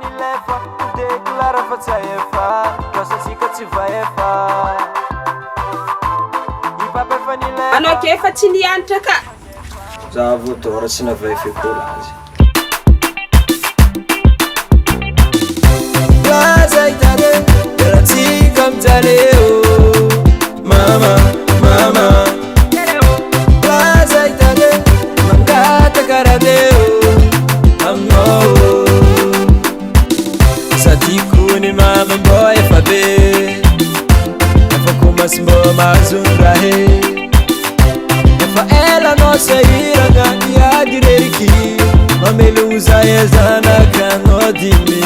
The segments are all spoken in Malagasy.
nilefa deklara fa tsy ahefa kasatsika tsy vaefa ipapa efa nilefa anao ke efa tsy nianatra ka za voadora tsy navay fekolazy plaza itare deratsika mijaleo mama mama plaza itare mangata karadeo aminao sadikony mama mbô efa be efa komasy mbô mahazondrahe efa ela anao sahiragna iady reriky mameloza e zanaka anao dimy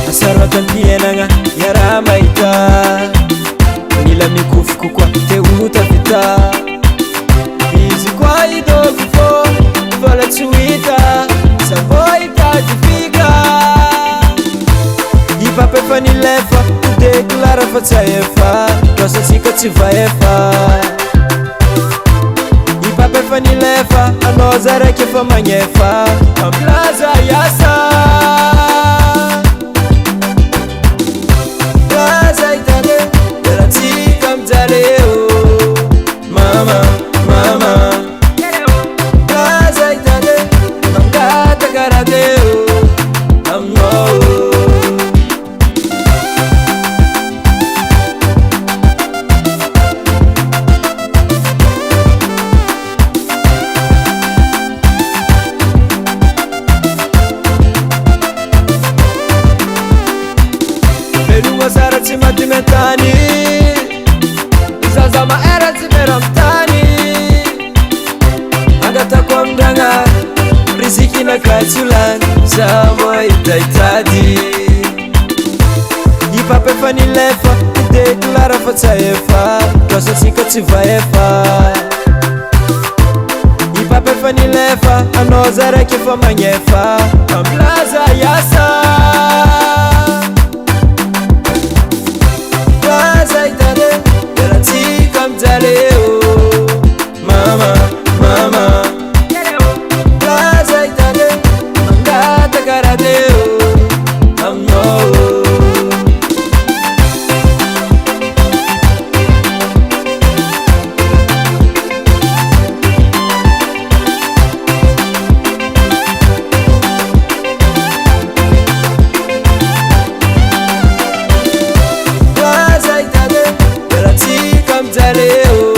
asaratantienagna iara mahita mila mikofoko koa te ota vita izy koa idoko fô vola tsy hoita sambô itadifika ipapa efa nilefa deklara fa tsy ahefa kasatsika tsy vaefa ipapa efa nilefa anao zaraiky efa magnefa amplaza iasa plaza itare deratsika mijaleo mama mama plaza itare mangata karadeo aminao Sara tsy matimetany zaza maera tsy meramtany angatako amindagna rizikina katsulany za moitaitady ipapa efa nilefa deklara fa tsy ahefa kasatsika tsy vaefa ipapa efa nilefa anao zaraiky efa magnefa amplaza iasa plaza itare deratsika mijaleo mama mama plaza itare mangata karadeo aminao Jaleo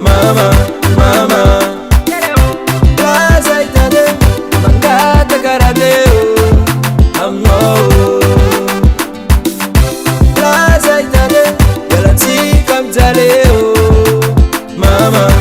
mama mama plaza itare mangata karadeo aminao plaza itare deratsika mijaleo mama